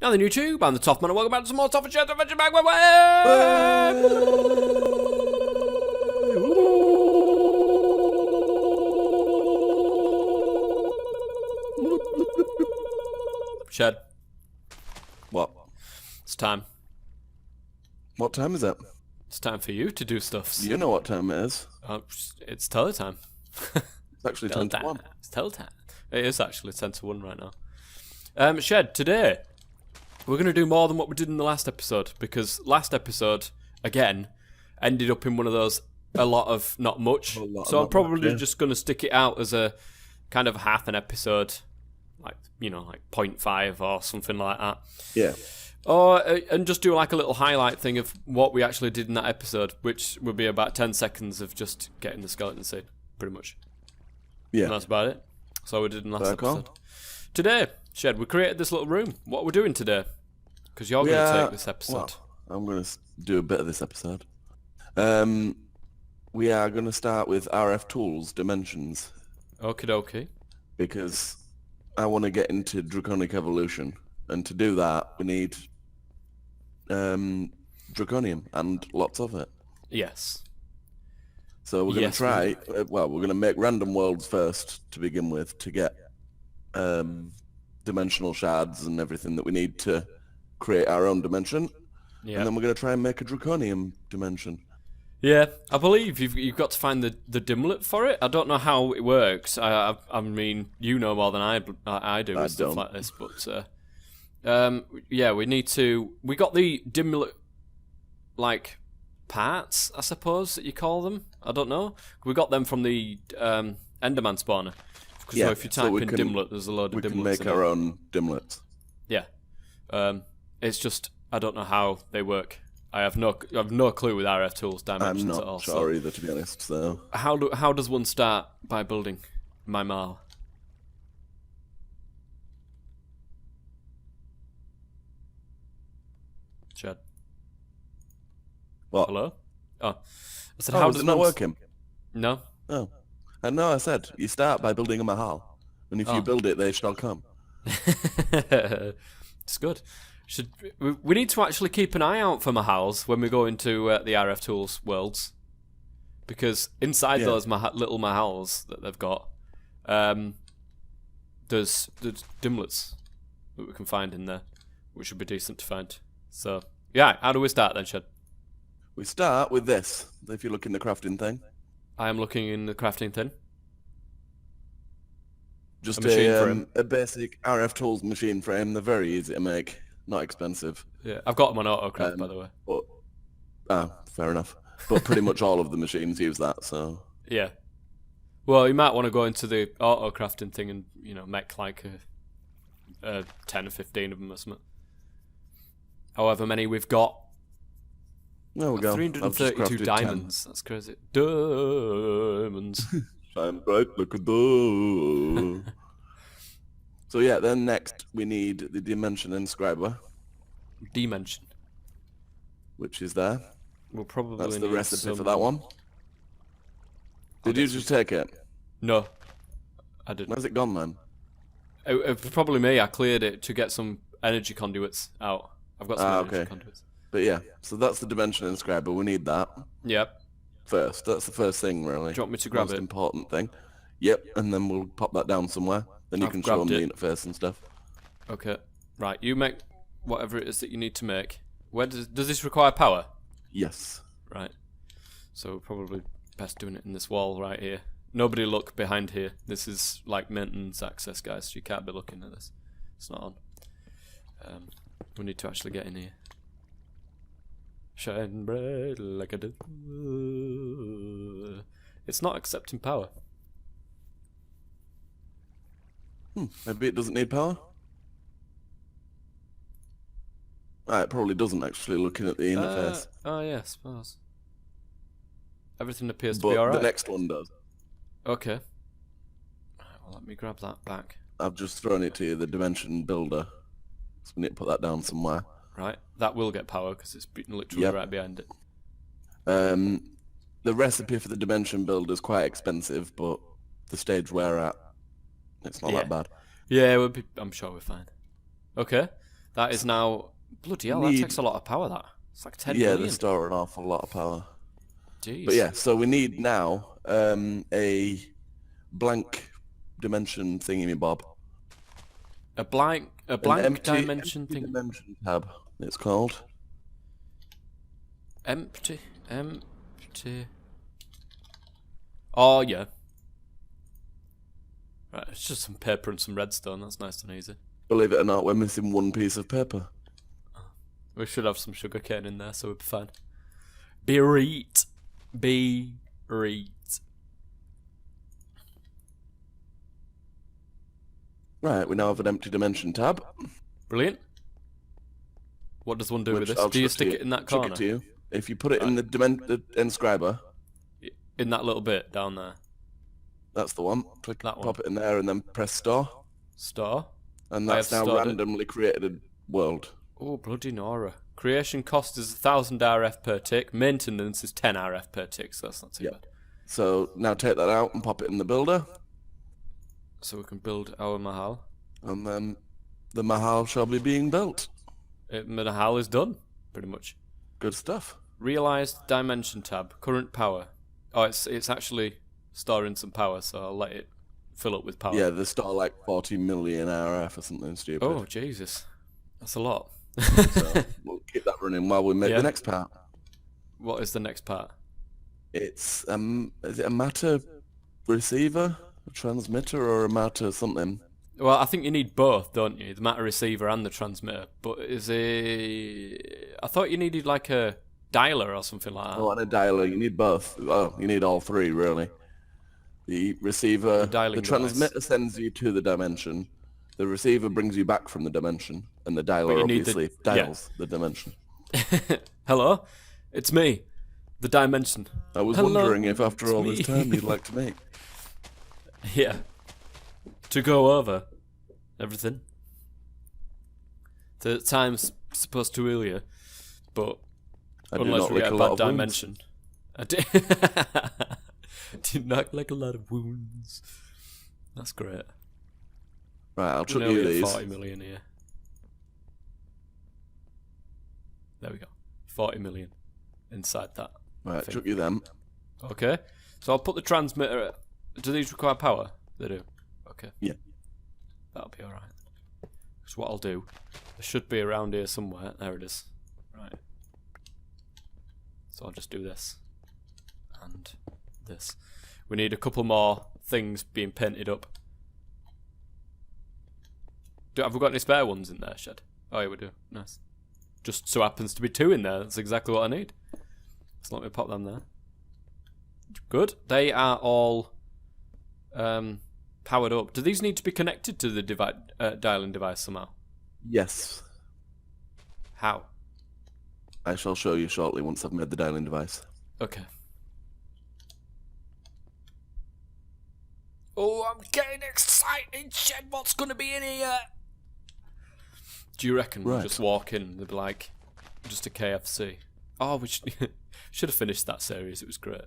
Now then, YouTube, I'm the Toff Man, and welcome back to some more Toff and Shelter Adventure back. Shed. What? It's time. What time is it? It's time for you to do stuff. You know what time it is. It's teletime. It's actually 10 to 1. It's teletime. It is actually 10 to 1 right now. Shed, today, we're going to do more than what we did in the last episode, because last episode, again, ended up in one of those, a lot of not much. So I'm probably just going to stick it out as a kind of half an episode, like, you know, like 0.5 or something like that. Yeah. Or, and just do like a little highlight thing of what we actually did in that episode, which would be about 10 seconds of just getting the skeleton seed, pretty much. Yeah. And that's about it. That's all we did in the last episode. Today, Shed, we created this little room. What are we doing today? Because you're going to take this episode. Well, I'm going to do a bit of this episode. We are going to start with RFTools Dimensions. Okie dokie. Because I want to get into Draconic Evolution. And to do that, we need Draconium and lots of it. Yes. So we're going to try, we're going to make random worlds first to begin with to get dimensional shards and everything that we need to create our own dimension. Yeah. And then we're going to try and make a Draconium dimension. Yeah, I believe you've got to find the dimlet for it. I don't know how it works. I mean, you know more than I do with stuff like this, but yeah, we need to. We got the dimlet, like, parts, I suppose that you call them. I don't know. We got them from the Enderman spawner. Because if you type in dimlet, there's a load of dimlets. We can make our own dimlets. Yeah. It's just I don't know how they work. I have no clue with RFTools Dimensions at all. I'm not sure either, to be honest. So how does one start by building my marl? Chad. What? Hello? Oh, I said, how does it not working? No. Oh, and no, I said you start by building a mahal, and if you build it, they shall come. It's good. We need to actually keep an eye out for mahals when we go into the RFTools worlds, because inside those little mahals that they've got, there's dimlets that we can find in there, which would be decent to find. So yeah, how do we start then, Shed? We start with this. If you look in the crafting thing, I am looking in the crafting thing. Just a basic RFTools machine frame. They're very easy to make. Not expensive. Yeah, I've got them on AutoCraft, by the way. Fair enough. But pretty much all of the machines use that, so... Yeah. Well, you might want to go into the auto-crafting thing and, you know, make like a 10 or 15 of them or something. However many we've got. There we go. 332 diamonds. 10. That's crazy. Diamonds. Shine bright like a diamond. So yeah, then next we need the Dimension Inscriber. Dimension. Which is there. We'll probably That's the recipe for that one. Did you just take it? No, I didn't. Where's it gone then? It was probably me. I cleared it to get some energy conduits out. I've got some energy conduits. But yeah, so that's the Dimension Inscriber. We need that. Yep. First. That's the first thing, really. Do you want me to grab it? Most important thing. Yep, and then we'll pop that down somewhere. Then you can show them the interface and stuff. Okay. Right, you make whatever it is that you need to make. Where does this require power? Yes. Right. So probably best doing it in this wall right here. Nobody look behind here. This is like maintenance access, guys. So you can't be looking at this. It's not on. We need to actually get in here. Shine bright like a diamond. It's not accepting power. Maybe it doesn't need power? It probably doesn't, actually, looking at the interface. Oh yeah, I suppose. Everything appears to But be alright. the next one does. Okay. Right, well, let me grab that back. I've just thrown it to you, the Dimension Builder. So we need to put that down somewhere. Right, that will get power because it's literally right behind it. The recipe for the Dimension Builder is quite expensive, but the stage we're at, it's not that bad. Yeah, I'm sure we're fine. Okay. That is now... Bloody hell, that takes a lot of power, that. It's like 10 Yeah, million. they store an awful lot of power. Jeez. But yeah, so we need now a blank dimension thingy-bob. A blank dimension thing. Dimension tab, it's called. Empty. Oh, yeah. Right, it's just some paper and some redstone. That's nice and easy. Believe it or not, we're missing one piece of paper. We should have some sugarcane in there, so we'll be fine. Bereat. Right, we now have an empty dimension tab. Brilliant. What does one do with this? Do you stick it in that corner? Chuck it to you. If you put it in the inscriber. In that little bit down there. That's the one. Click that one. Pop it in there and then press store. Store. And that's now randomly created a world. Oh, bloody Nora. Creation cost is 1,000 RF per tick. Maintenance is 10 RF per tick, so that's not too bad. So now take that out and pop it in the builder. So we can build our Mahal. And then the Mahal shall be being built. Mahal is done, pretty much. Good stuff. Realized dimension tab. Current power. Oh, it's actually storing some power, so I'll let it fill up with power. Yeah, they store like 40 million RF or something stupid. Oh, Jesus. That's a lot. So we'll keep that running while we make the next part. What is the next part? It's, is it a matter receiver, a transmitter, or a matter something? Well, I think you need both, don't you? The matter receiver and the transmitter. But is it... I thought you needed like a dialer or something like that. Oh, and a dialer. You need both. Oh, you need all three, really. The receiver, the transmitter sends you to the dimension. The receiver brings you back from the dimension. And the dialer obviously dials the dimension. Hello? It's me. The dimension. I was wondering if after all this time you'd like to meet. Yeah. To go over everything. The time's supposed to heal you, but unless we get a bad dimension. I did not like a lot of wounds. That's great. Right, I'll chuck you these. 40 million here. There we go. 40 million inside that. Right, chuck you them. Okay. So I'll put the transmitter... Do these require power? They do. Okay. Yeah. That'll be alright. Because what I'll do... There should be around here somewhere. There it is. Right. So I'll just do this. And this. We need a couple more things being painted up. Have we got any spare ones in there, Shed? Oh, yeah, we do. Nice. Just so happens to be 2 in there. That's exactly what I need. So let me pop them there. Good. They are all powered up. Do these need to be connected to the dialing device somehow? Yes. How? I shall show you shortly once I've made the dialing device. Okay. Oh, I'm getting excited, Shed. What's going to be in here? Do you reckon we'll just walk in, they'll be like, just a KFC? Oh, we should have finished that series, it was great.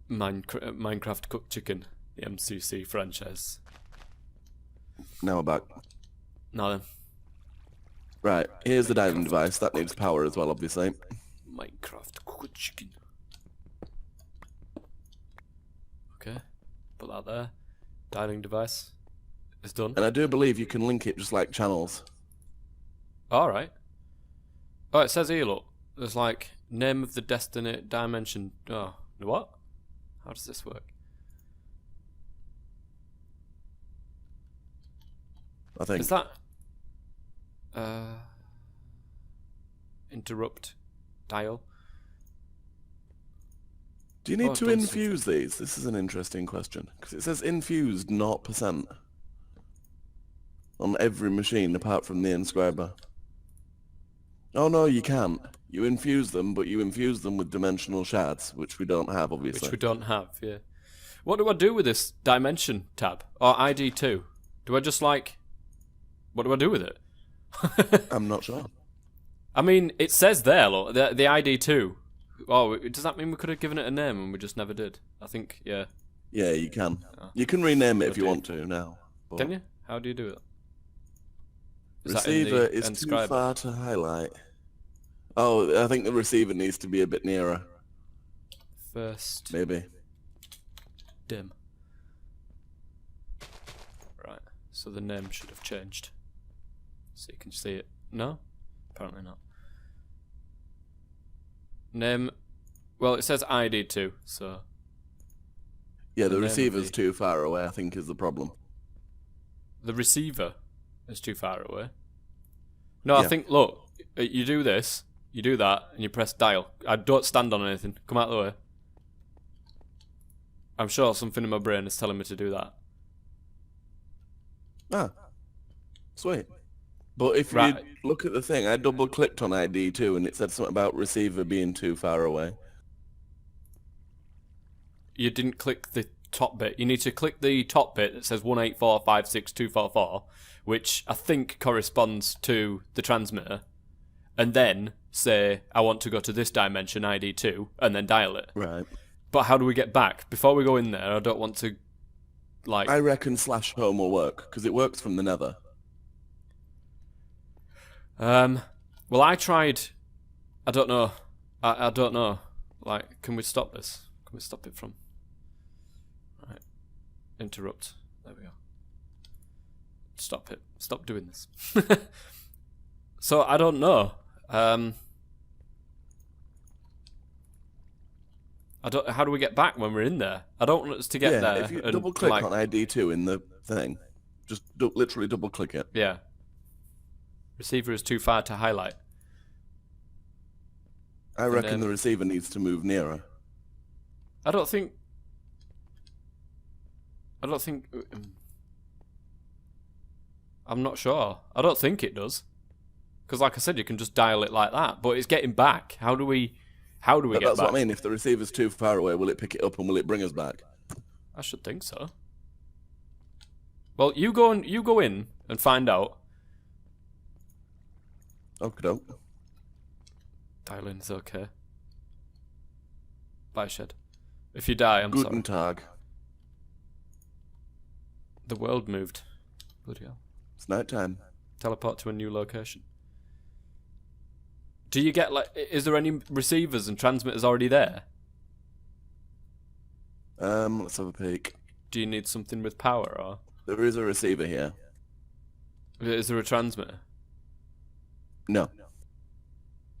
Minecraft Cooked Chicken, the MCC franchise. Now we're back. Now then. Right, here's the dialing device. That needs power as well, obviously. Minecraft Cooked Chicken. Okay, put that there. Dialing device is done. And I do believe you can link it just like channels. Alright. Oh, it says here, look. There's like, name of the destiny, dimension. Oh, what? How does this work? I think. Is that... interrupt dial? Do you need to infuse these? This is an interesting question. Because it says infused 0% on every machine apart from the inscriber. Oh no, you can't. You infuse them, but you infuse them with dimensional shards, which we don't have, obviously. Which we don't have, yeah. What do I do with this dimension tab? Or ID2? Do I just like... What do I do with it? I'm not sure. I mean, it says there, look, the ID2. Oh, does that mean we could have given it a name and we just never did? I think, yeah. Yeah, you can. You can rename it if you want to now. Can you? How do you do it? Receiver is too far to highlight. Oh, I think the receiver needs to be a bit nearer. First. Maybe. Dim. Right. So the name should have changed. So you can see it. No? Apparently not. Name. Well, it says ID too, so. Yeah, the receiver's too far away, I think, is the problem. The receiver is too far away? No, yeah. I think, look, you do this, you do that, and you press dial. I don't stand on anything. Come out of the way. I'm sure something in my brain is telling me to do that. Ah. Sweet. But if you look at the thing, I double-clicked on ID too, and it said something about receiver being too far away. You didn't click the top bit. You need to click the top bit that says 184.56.244, which I think corresponds to the transmitter, and then say, I want to go to this dimension, ID 2, and then dial it. Right. But how do we get back? Before we go in there, I don't want to, like... I reckon /home will work, because it works from the nether. Well, I tried... I don't know. I don't know. Like, can we stop this? Can we stop it from... Right. Interrupt. There we go. Stop it. Stop doing this. So, I don't know. How do we get back when we're in there? I don't want us to get there. If you double-click on ID2 in the thing, just literally double-click it. Yeah. Receiver is too far to highlight. I reckon the receiver needs to move nearer. I don't think... I'm not sure. I don't think it does. Because like I said, you can just dial it like that. But it's getting back. How do we get back? That's what I mean. If the receiver's too far away, will it pick it up and will it bring us back? I should think so. Well, you go in and find out. Okie doke. Dialing's okay. Bye, Shed. If you die, I'm Guten sorry. Tag. The world moved. Bloody hell. It's night time. Teleport to a new location. Do you get, like, is there any receivers and transmitters already there? Let's have a peek. Do you need something with power, or? There is a receiver here. Is there a transmitter? No.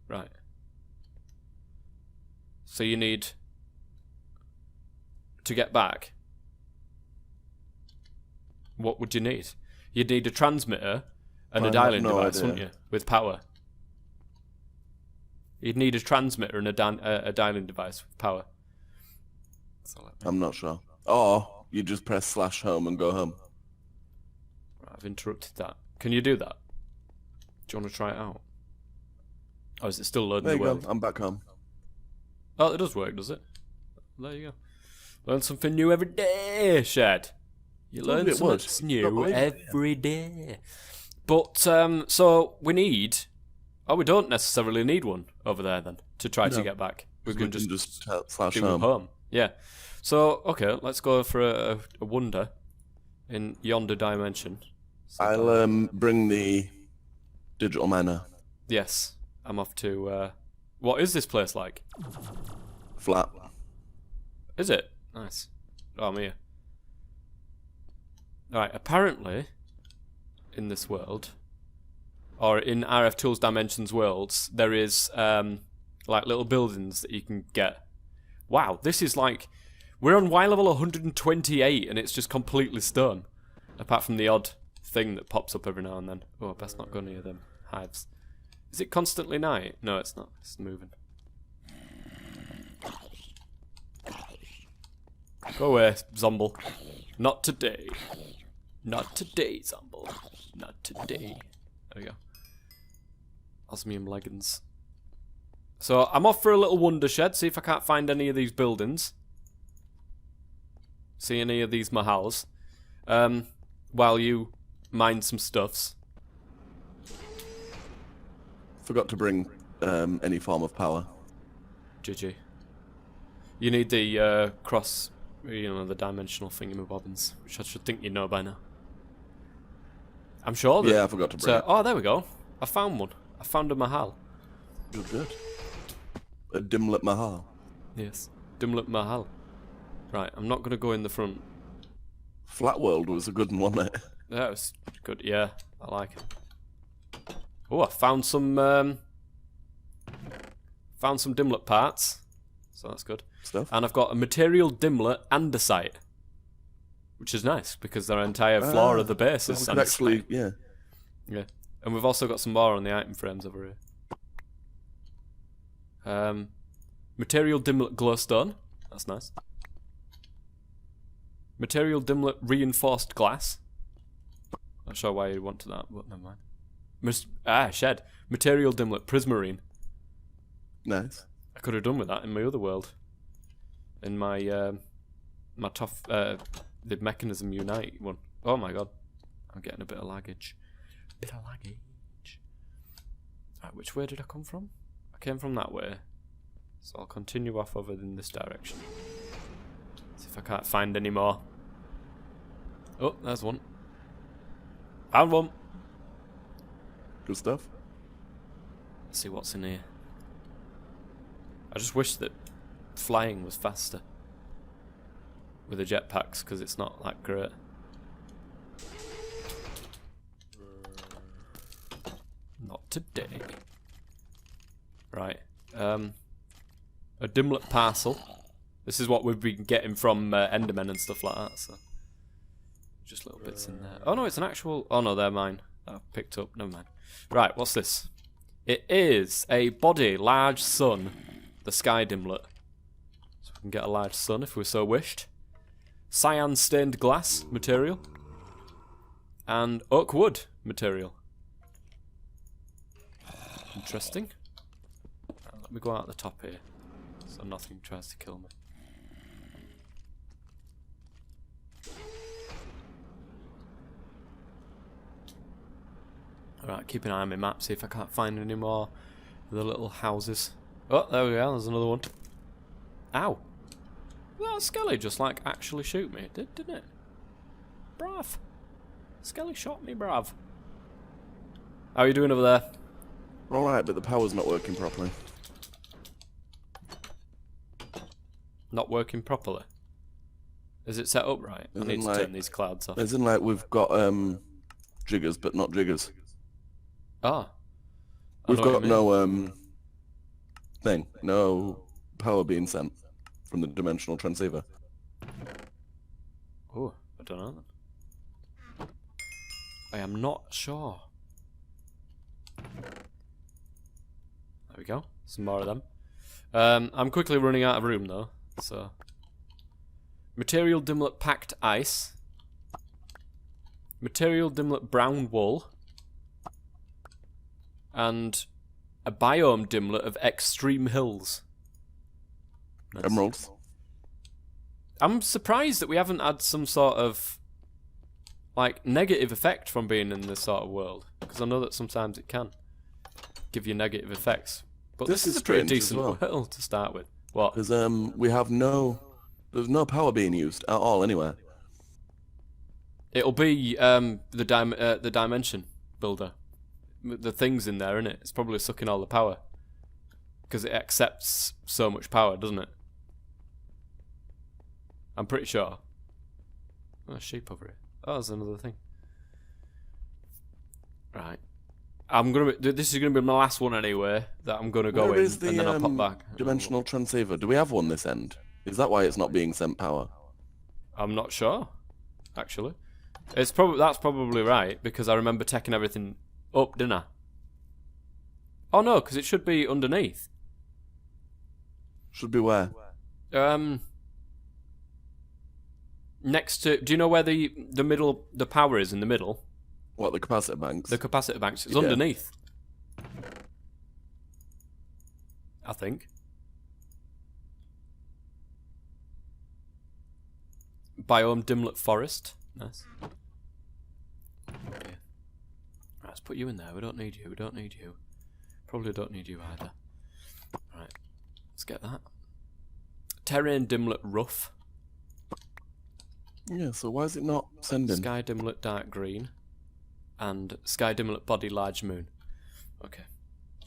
Right. So you need to get back. What would you need? You'd need a transmitter and a dialing device, wouldn't you? With power. You'd need a transmitter and a dialing device with power. I'm not sure. Or you just press /home and go home. Right, I've interrupted that. Can you do that? Do you want to try it out? Or is it still loading the world? Go. I'm back home. Oh, it does work, does it? There you go. Learn something new every day, Shed. You learn something new every day. But, so we need... Oh, we don't necessarily need one over there, then, to try to get back. We can just do home. Yeah. So, okay, let's go for a wonder in yonder dimension. I'll bring the digital miner. Yes. I'm off to... what is this place like? Flat. Is it? Nice. Oh, I'm here. Alright, apparently, in this world, or in RFTools Dimensions worlds, there is, like, little buildings that you can get. Wow, this is like... We're on Y level 128, and it's just completely stone. Apart from the odd thing that pops up every now and then. Oh, best not go near them hives. Is it constantly night? No, it's not. It's moving. Go away, Zomble. Not today. Not today, Zomble. Not today. There we go. Osmium leggings. So, I'm off for a little wonder shed, see if I can't find any of these buildings. See any of these mahals. While you mine some stuffs. Forgot to bring any form of power. GG. You need the cross, the dimensional thingamabobbins, which I should think you know by now. I'm sure that... Yeah, I forgot to bring it. Oh, there we go. I found one. I found a Mahal. Good. A Dimlet Mahal. Yes. Dimlet Mahal. Right, I'm not going to go in the front. Flat World was a good one, wasn't it? That was good, yeah. I like it. Oh, I found some Dimlet parts. So that's good. Stuff. And I've got a material Dimlet andesite. Which is nice, because their entire floor of the base is andesite. Actually, yeah. Yeah. And we've also got some more on the item frames over here. Material Dimlet glowstone. That's nice. Material Dimlet reinforced glass. Not sure why you'd want to that, but never mind. Shed. Material Dimlet prismarine. Nice. I could have done with that in my other world. In my my Toff the Mechanism Unite one. Oh my god. I'm getting a bit of laggage. Right, which way did I come from? I came from that way. So I'll continue off over in this direction. See if I can't find any more. Oh, there's one. Found one. Good stuff. Let's see what's in here. I just wish that flying was faster with the jetpacks, because it's not that great. Not today. Right. A Dimlet parcel. This is what we've been getting from Endermen and stuff like that. So just little bits in there. Oh no, it's an actual... Oh no, they're mine. I've picked up. Never mind. Right, what's this? It is a body, large sun. The sky Dimlet. So we can get a large sun if we so wished. Cyan stained glass material. And oak wood material. Interesting. Right, let me go out the top here, so nothing tries to kill me. Alright, keep an eye on my map, see if I can't find any more of the little houses. Oh, there we go, there's another one. Ow! That Skelly just like actually shoot me, didn't it? Brav! Skelly shot me, brav. How are you doing over there? Alright, but the power's not working properly. Not working properly? Is it set up right? I need to turn these clouds off. As in, like, we've got jiggers, but not jiggers. Ah. We've got no thing, no power being sent from the dimensional transceiver. Oh, I don't know then. I am not sure. There we go. Some more of them. I'm quickly running out of room though, so... Material Dimlet packed ice. Material Dimlet brown wool. And a biome Dimlet of extreme hills. Nice. Emeralds. I'm surprised that we haven't had some sort of like negative effect from being in this sort of world, because I know that sometimes it can give you negative effects. But this is a pretty decent world to start with. What? Because we have there's no power being used at all anywhere. It'll be the dimension builder. The things in there, innit? It's probably sucking all the power because it accepts so much power, doesn't it? I'm pretty sure. Oh, sheep over here. Oh, there's another thing. Right. This is gonna be my last one anyway. That I'm gonna go in, and then I'll pop back. Dimensional transceiver. Do we have one this end? Is that why it's not being sent power? I'm not sure. Actually, that's probably right, because I remember taking everything up, didn't I? Oh no, because it should be underneath. Should be where? Next to. Do you know where the power is in the middle? What, the capacitor banks? The capacitor banks. It's underneath. I think. Biome Dimlet Forest. Nice. Okay. Right, let's put you in there. We don't need you. We don't need you. Probably don't need you either. Right. Let's get that. Terrain Dimlet Rough. Yeah, so why is it not sending? Sky Dimlet Dark Green. and sky dimlet body large moon. Okay.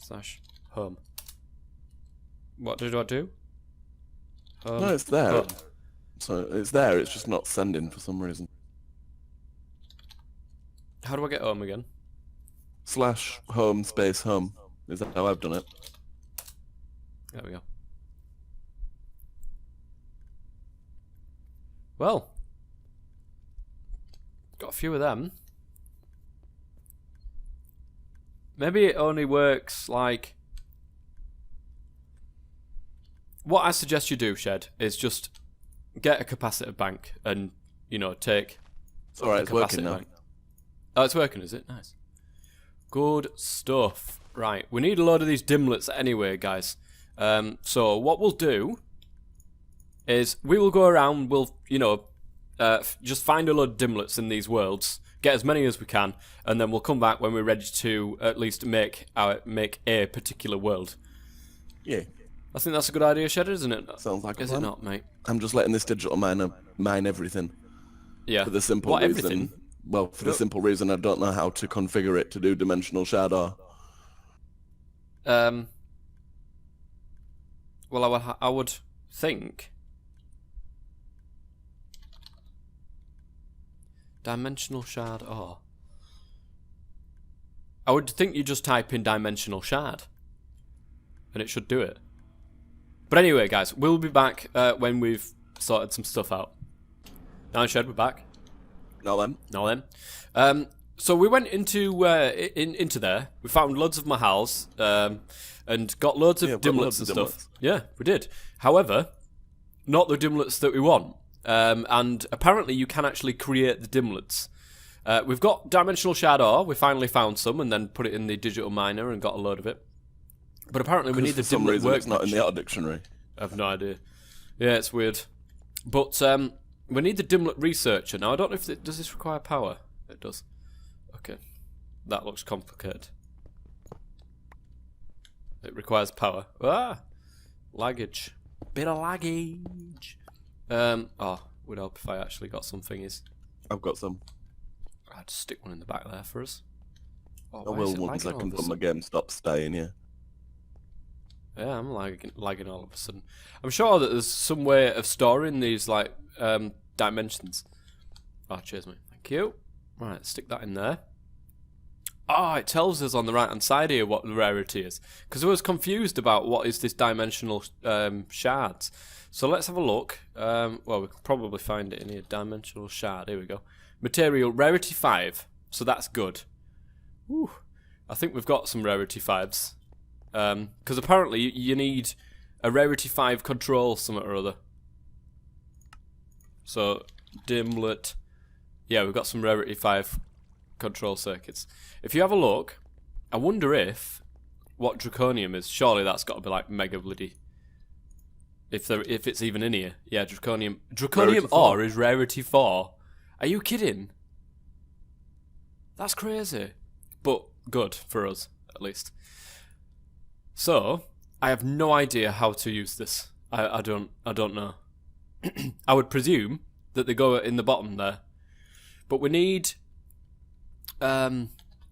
/ home. What did I do? No, it's there. Home. So it's there, it's just not sending for some reason. How do I get home again? / home space home. Is that how I've done it? There we go. Well, got a few of them. Maybe it only works like... What I suggest you do, Shed, is just get a capacitor bank and, you know, take... It's alright, it's working now. Bank. Oh, it's working, is it? Nice. Good stuff. Right, we need a load of these dimlets anyway, guys. So what we'll do is we will go around, we'll, you know, just find a load of dimlets in these worlds, get as many as we can, and then we'll come back when we're ready to at least make a particular world. Yeah. I think that's a good idea, Shed, isn't it? Sounds like a plan. Is it not, mate? I'm just letting this digital miner mine everything. Yeah. For the simple reason. Everything? Well, for the simple reason I don't know how to configure it to do dimensional shadow. Well, I would think dimensional shard or I would think you just type in dimensional shard and it should do it. But anyway, guys, we'll be back when we've sorted some stuff out. Now, Shed, we're back. Now then. So we went into there. We found loads of mahals and got loads of dimlets and stuff. Yeah, we did. However, not the dimlets that we want. And apparently you can actually create the dimlets. We've got dimensional shard ore. We finally found some and then put it in the digital miner and got a load of it. But apparently we need the dimlet workbench. It's not in the art dictionary. I have no idea. Yeah, it's weird. But we need the dimlet researcher. Now, I don't know if does this require power? It does. Okay. That looks complicated. It requires power. Ah! Laggage. Bit of laggage. Oh, would help if I actually got some thingies. I've got some. I'd stick one in the back there for us. Oh, I will once I can put my game stop staying, yeah. Yeah, I'm lagging all of a sudden. I'm sure that there's some way of storing these, like, dimensions. Oh, cheers, mate. Thank you. Right, stick that in there. Oh, it tells us on the right-hand side here what the rarity is. Because I was confused about what is this dimensional shards. So let's have a look. Well, we can probably find it in here. Dimensional shard. Here we go. Material, rarity 5. So that's good. Whew. I think we've got some rarity 5s. Because apparently you need a rarity 5 control something or other. So, dimlet. Yeah, we've got some rarity 5 control circuits. If you have a look, I wonder if what draconium is. Surely that's got to be like mega bloody. If it's even in here. Yeah, draconium. Draconium ore is rarity 4. Are you kidding? That's crazy. But good for us, at least. So, I have no idea how to use this. I don't know. I would presume that they go in the bottom there. But we need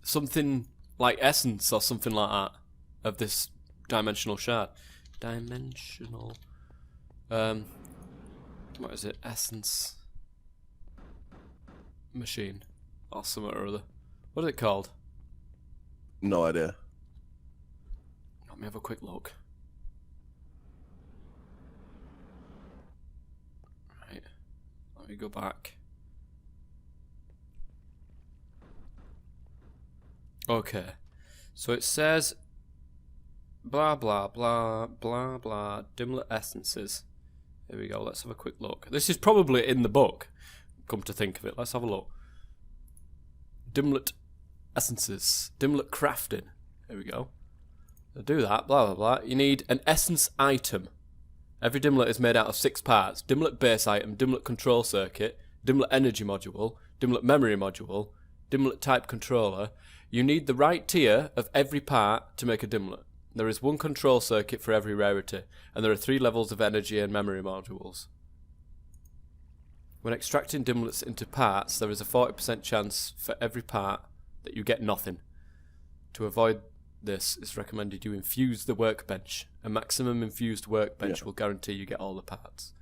something like essence or something like that of this dimensional shard. Dimensional. What is it? Essence machine or something or other. What is it called? No idea. Let me have a quick look. Right. Let me go back. Okay. So it says blah blah blah blah blah dimlet essences. Here we go. Let's have a quick look. This is probably in the book. Come to think of it. Let's have a look. Dimlet essences. Dimlet crafting. Here we go. To do that, blah blah blah, you need an essence item. Every dimlet is made out of 6 parts. Dimlet base item, dimlet control circuit, dimlet energy module, dimlet memory module, dimlet type controller. You need the right tier of every part to make a dimlet. There is 1 control circuit for every rarity, and there are 3 levels of energy and memory modules. When extracting dimlets into parts, there is a 40% chance for every part that you get nothing. To avoid this, it's recommended you infuse the workbench. A maximum infused workbench will guarantee you get all the parts.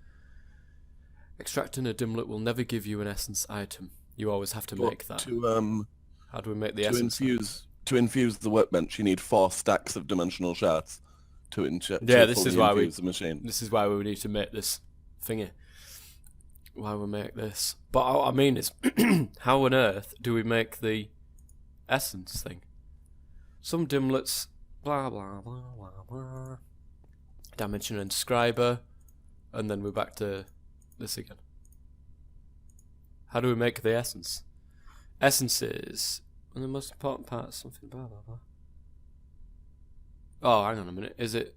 Extracting a dimlet will never give you an essence item. You always have to make that. How do we make the essence? To infuse the workbench, you need 4 stacks of dimensional shards to infuse the machine. This is why we need to make this thingy. Why we make this. But what I mean is, how on earth do we make the essence thing? Some dimlets, blah, blah, blah, blah, blah. Dimension and describer, and then we're back to this again. How do we make the essence? Essences. And the most important part is something blah, blah, blah. Oh, hang on a minute. Is it,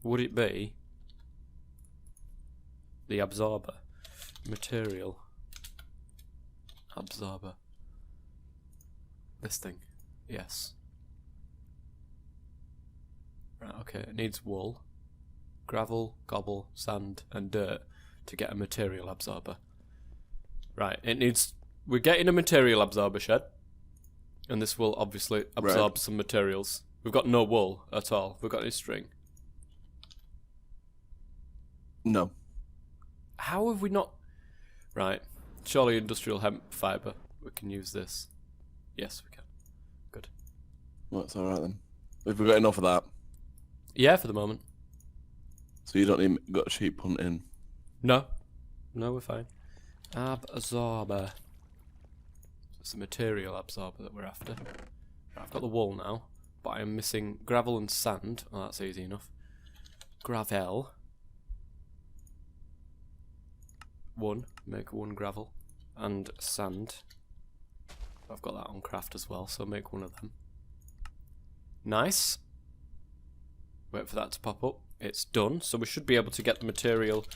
would it be the absorber? Material. Absorber. This thing. Yes. Right, okay. It needs wool, gravel, cobble, sand, and dirt to get a material absorber. Right, it needs... We're getting a material absorber shed, and this will obviously absorb some materials. We've got no wool at all. We've got any string. No. How have we not... Right, surely industrial hemp fibre. We can use this. Yes, we can. Good. Well, that's alright then. Have we got enough of that? Yeah, for the moment. So you don't even got sheep hunting? No. No, we're fine. Absorber. It's a material absorber that we're after. Right, I've got the wool now, but I'm missing gravel and sand. Oh, that's easy enough. Gravel. 1. Make 1 gravel. And sand. I've got that on craft as well, so make 1 of them. Nice. Wait for that to pop up. It's done, so we should be able to get the material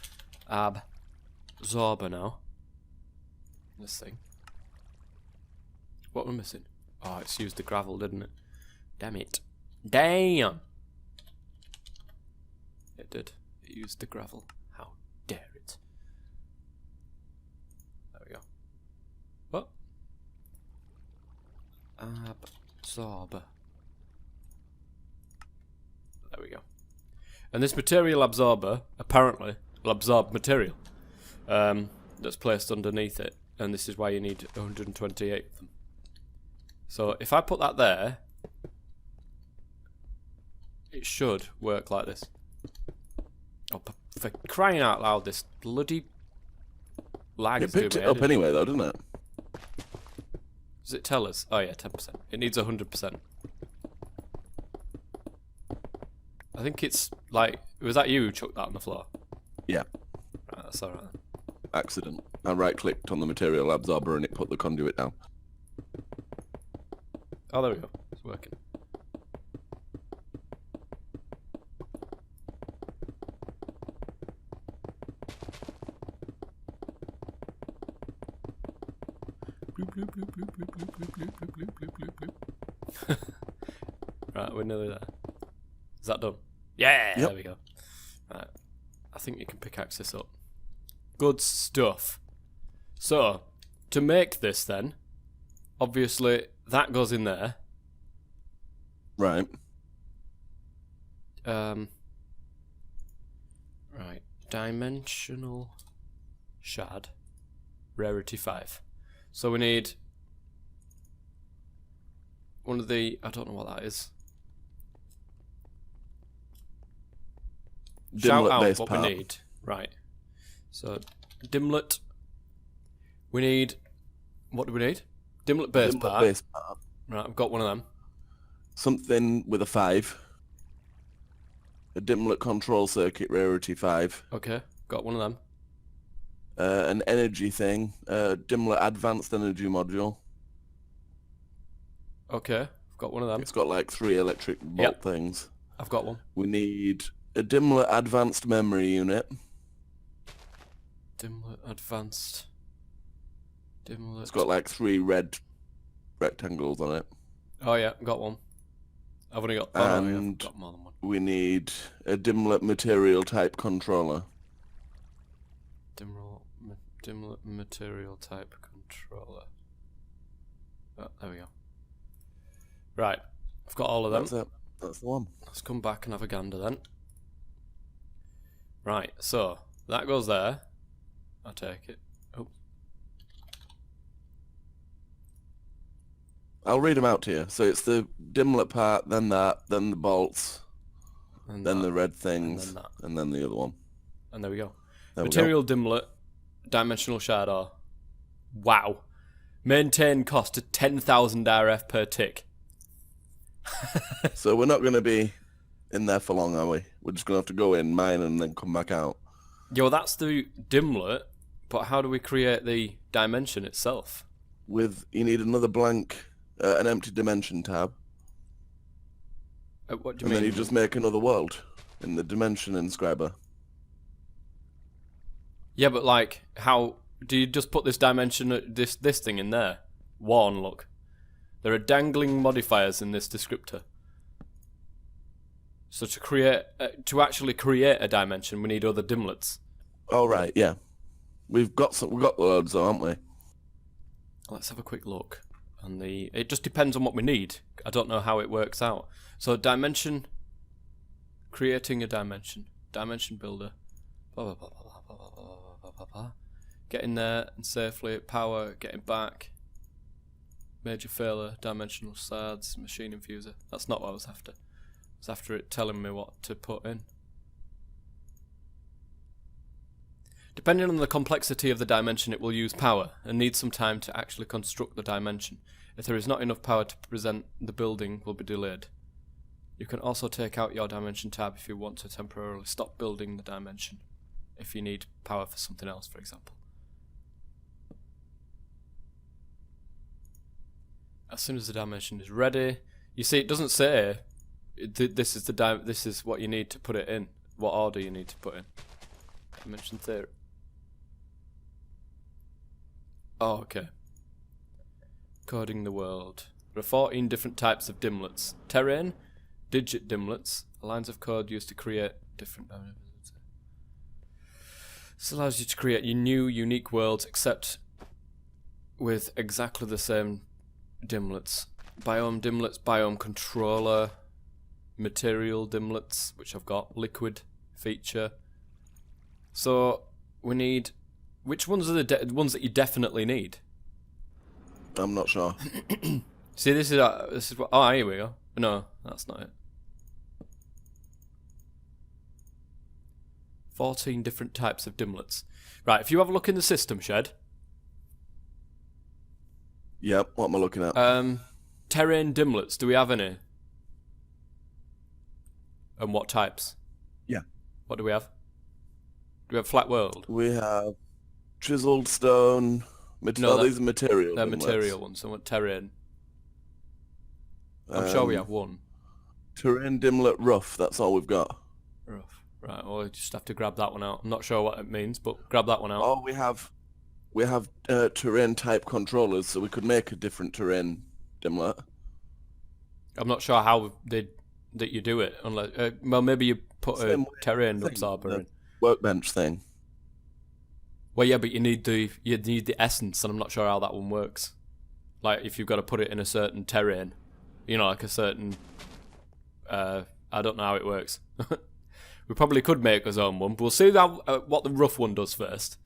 absorber now. This thing. What we're missing? Oh, it's used the gravel, didn't it? Damn it. Damn! It did. It used the gravel. How dare it. There we go. What? Absorber. There we go. And this material absorber, apparently, will absorb material that's placed underneath it. And this is why you need 128 of them. So if I put that there, it should work like this. Oh, for crying out loud, this bloody lag is doing It picked it up anyway, though, didn't it? Does it tell us? Oh yeah, 10%. It needs 100%. I think it's like... Was that you who chucked that on the floor? Yeah. Right, that's alright. Accident. I right-clicked on the material absorber and it put the conduit down. Oh, there we go. It's working. Right, we're nearly there. Is that done? Yeah, yep. There we go. Right, I think you can pickaxe this up. Good stuff. So, to make this then, obviously that goes in there. Right. Right. Dimensional shard. Rarity 5. So we need one of the... I don't know what that is. Shout out what we need. Right. So, dimlet. We need... What do we need? Dimlet base part. Right, I've got one of them. Something with a 5. A dimlet control circuit, rarity 5. Okay, got one of them. An energy thing. Dimlet advanced energy module. Okay, I've got one of them. It's got like 3 electric bolt things. I've got one. We need a dimlet advanced memory unit. Dimlet advanced. Dimlet. It's got like 3 red rectangles on it. Oh yeah, got one. I've only got. Oh, no, I've got more than one. We need a dimlet material type controller. Dimlet material type controller. Oh, there we go. Right, I've got all of them. That's it. That's the one. Let's come back and have a gander then. Right, so that goes there. I'll take it. Oh. I'll read them out to you. So it's the dimlet part, then that, then the bolts, then the red things, and then the other one. And there we go. Material dimlet, dimensional shadow. Wow. Maintain cost of 10,000 RF per tick. So we're not going to be in there for long, are we? We're just going to have to go in, mine, and then come back out. Yo, that's the dimlet, but how do we create the dimension itself? You need another blank, an empty dimension tab. What do you mean? And then you just make another world in the dimension inscriber. Yeah, but like, how do you just put this dimension, this thing in there? One, look. There are dangling modifiers in this descriptor. So to actually create a dimension, we need other dimlets. Oh right, yeah. We've got loads, though, haven't we? Let's have a quick look. It just depends on what we need. I don't know how it works out. So dimension, creating a dimension builder. Blah, blah, blah, blah, blah, blah, blah, blah, blah. Get in there and safely power, getting back. Major failure, dimensional SADs, machine infuser. That's not what I was after. I was after it telling me what to put in. Depending on the complexity of the dimension, it will use power and need some time to actually construct the dimension. If there is not enough power to present, the building will be delayed. You can also take out your dimension tab if you want to temporarily stop building the dimension, if you need power for something else, for example. As soon as the dimension is ready, you see it doesn't say this is what you need to put it in, what order you need to put in. Dimension theory. Oh, okay. Coding the world. There are 14 different types of dimlets. Terrain, digit dimlets, lines of code used to create different... This allows you to create your new, unique worlds, except with exactly the same dimlets. Biome dimlets, biome controller, material dimlets, which I've got, liquid feature. So we need... Which ones are the ones that you definitely need? I'm not sure. See, this is what... Oh, here we go. No, that's not it. 14 different types of dimlets. Right, if you have a look in the system shed... Yep, what am I looking at? Terrain dimlets, do we have any? And what types? Yeah. What do we have? Do we have flat world? We have chiseled stone. These are material. They're material ones. So what terrain? I'm sure we have one. Terrain dimlet rough. That's all we've got. Rough. Right. Well, we just have to grab that one out. I'm not sure what it means, but grab that one out. Oh, we have terrain type controllers, so we could make a different terrain dimlet. I'm not sure how that you do it, unless well, maybe you put a terrain absorber in. Workbench thing. Well, yeah, but you need the essence, and I'm not sure how that one works. Like if you've got to put it in a certain terrain, you know, like a certain. I don't know how it works. We probably could make our own one, but we'll see what the rough one does first,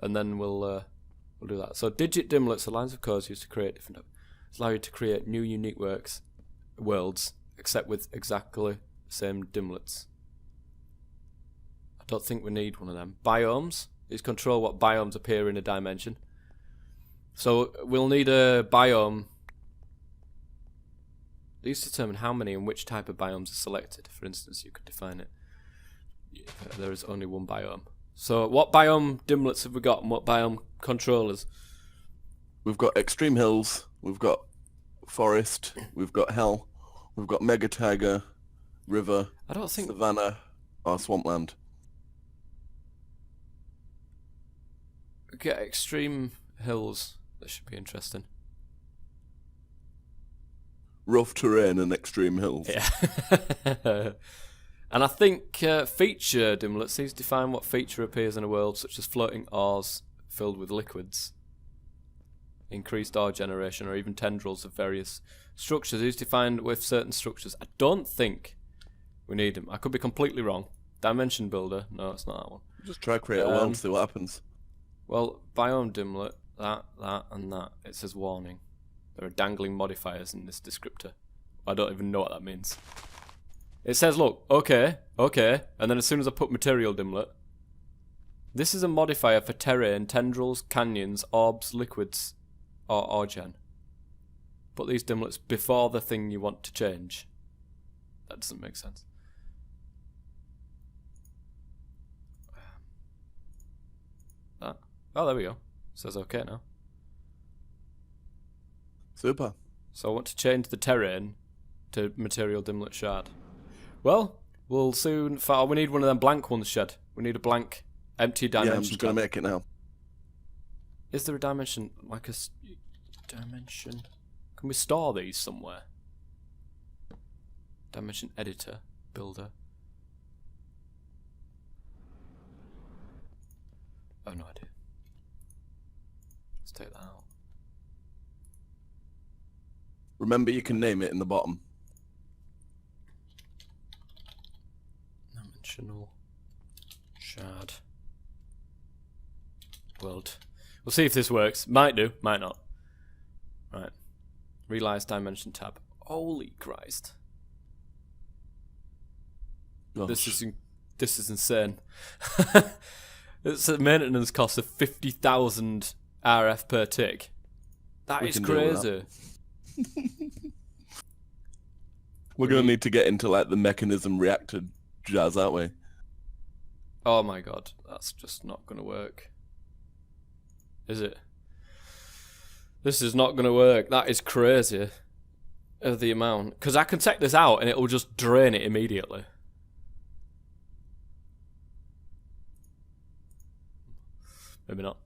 and then we'll do that. So digit dimlets are lines of code used to create different. Allow you to create new unique worlds, except with exactly the same dimlets. I don't think we need one of them. Biomes. These control what biomes appear in a dimension. So we'll need a biome. These determine how many and which type of biomes are selected. For instance, you could define it. There is only one biome. So what biome dimlets have we got and what biome controllers? We've got extreme hills, we've got forest, we've got hell, we've got mega taiga, river, savanna, or swampland. Get extreme hills. That should be interesting. Rough terrain and extreme hills. Yeah. And I think feature dimlets, these define what feature appears in a world, such as floating ores filled with liquids. increased ore generation, or even tendrils of various structures is defined with certain structures. I don't think we need them. I could be completely wrong. Dimension builder. No, it's not that one. Just try create a world and see what happens. Well, biome dimlet, that, and that. It says warning. There are dangling modifiers in this descriptor. I don't even know what that means. It says, look, okay, and then as soon as I put material dimlet, this is a modifier for terrain, tendrils, canyons, orbs, liquids, or orgen. Put these dimlets before the thing you want to change. That doesn't make sense. That. Oh, there we go. Says okay now. Super. So I want to change the terrain to material dimlet shard. Well, we'll soon... we need one of them blank ones, Shed. We need a blank, empty dimension. Yeah, I'm just going to make it now. Is there a dimension, like a dimension? Can we store these somewhere? Dimension editor, builder. I have no idea. Let's take that out. Remember, you can name it in the bottom. Dimensional shard world. We'll see if this works. Might do, might not. Right. Realize dimension tab. Holy Christ. Gosh. This is insane. It's a maintenance cost of 50,000 RF per tick. That is crazy. We're going to need to get into like the mechanism reactor jazz, aren't we? Oh my god, that's just not going to work. Is it? This is not going to work. That is crazy. Of the amount. Because I can take this out and it will just drain it immediately. Maybe not.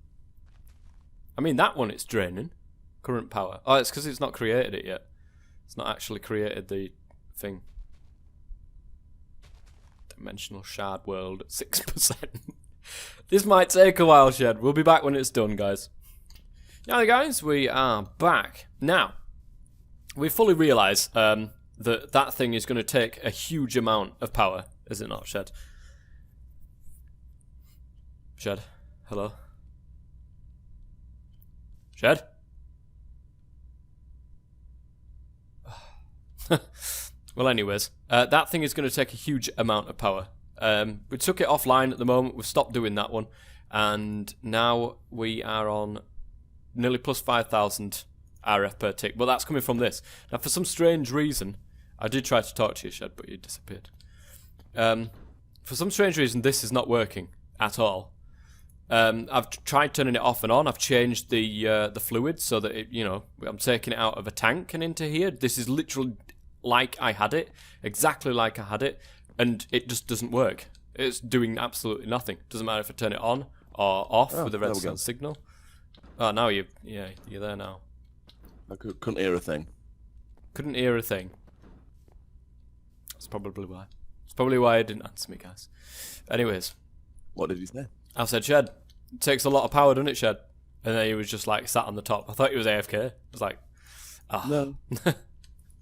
I mean, that one it's draining. Current power. Oh, it's because it's not created it yet. It's not actually created the thing. Dimensional shard world at 6%. This might take a while, Shed. We'll be back when it's done, guys. Now, guys, we are back. Now, we fully realise that thing is going to take a huge amount of power, is it not, Shed? Shed, hello? Shed? Well, anyways, that thing is going to take a huge amount of power. We took it offline at the moment. We've stopped doing that one. And now we are on nearly plus 5,000 RF per tick. But that's coming from this. Now, for some strange reason, I did try to talk to you, Shed, but you disappeared. For some strange reason, this is not working at all. I've tried turning it off and on. I've changed the fluid so that it, I'm taking it out of a tank and into here. This is literally like I had it, exactly like I had it, and it just doesn't work. It's doing absolutely nothing. Doesn't matter if I turn it on or off with the redstone signal. Oh, now you're there now. I couldn't hear a thing. Couldn't hear a thing. That's probably why. It's probably why I didn't answer me, guys. Anyways. What did you say? I said, Shed, it takes a lot of power, doesn't it, Shed? And then he was just like sat on the top. I thought he was AFK. I was like, No.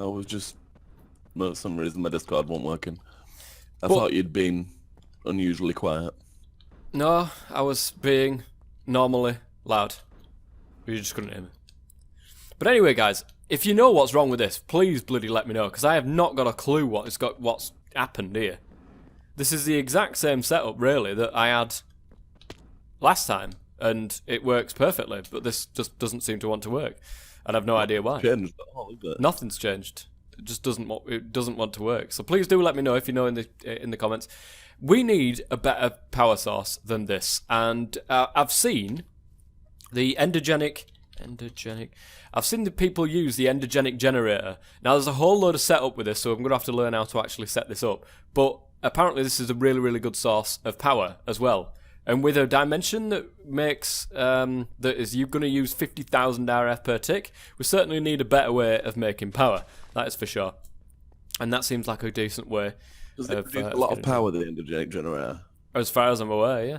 I was just, for some reason my Discord wasn't working. I thought you'd been unusually quiet. No, I was being normally loud. You just couldn't hear me. But anyway, guys, if you know what's wrong with this, please bloody let me know, because I have not got a clue what's happened here. This is the exact same setup, really, that I had last time, and it works perfectly, but this just doesn't seem to want to work, and I've no idea why. Changed at all, is it? Nothing's changed. It just doesn't want to work. So please do let me know if you know in the comments. We need a better power source than this, and I've seen the endogenic. I've seen the people use the endogenic generator. Now there's a whole load of setup with this, so I'm going to have to learn how to actually set this up. But apparently this is a really, really good source of power as well. And with a dimension that makes that is you're going to use 50,000 RF per tick, we certainly need a better way of making power. That is for sure. And that seems like a decent way. Does it produce a lot of power, the endogenic generator? As far as I'm aware, yeah.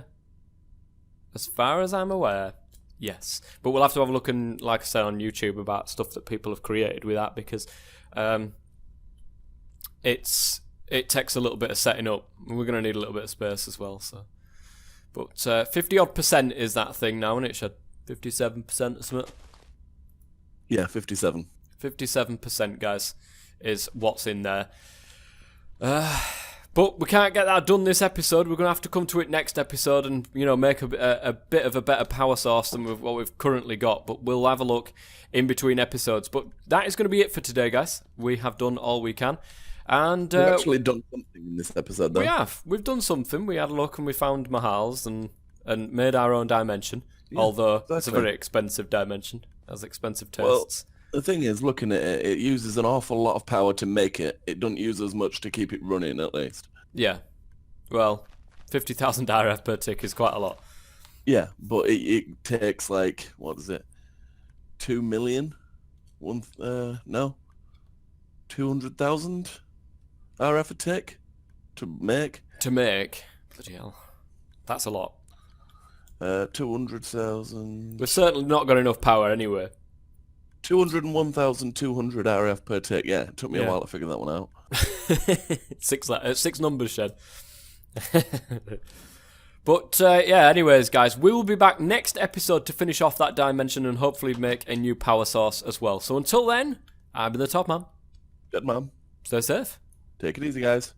As far as I'm aware. Yes, but we'll have to have a look, and like I said, on YouTube about stuff that people have created with that, because it takes a little bit of setting up. We're going to need a little bit of space as well. So, but 50% is that thing now, isn't it, Shed? 57% or something. Yeah, 57. 57%, guys, is what's in there. But we can't get that done this episode. We're going to have to come to it next episode and, make a bit of a better power source than what we've currently got. But we'll have a look in between episodes. But that is going to be it for today, guys. We have done all we can. And we've actually done something in this episode, though. We have. We've done something. We had a look and we found Mahals and made our own dimension. Yeah, although exactly. It's a very expensive dimension. It has expensive tastes. Well, the thing is, looking at it, it uses an awful lot of power to make it. It doesn't use as much to keep it running, at least. Yeah. Well, 50,000 RF per tick is quite a lot. Yeah, but it takes, like, what is it? 2 million? 200,000 RF a tick to make? To make? Bloody hell. That's a lot. 200,000... We've certainly not got enough power anyway. 201,200 RF per tick. Yeah, it took me a while to figure that one out. Six numbers, Shed. But anyways, guys, we will be back next episode to finish off that dimension and hopefully make a new power source as well. So until then, I've been the Top Man. Good man. Stay safe. Take it easy, guys.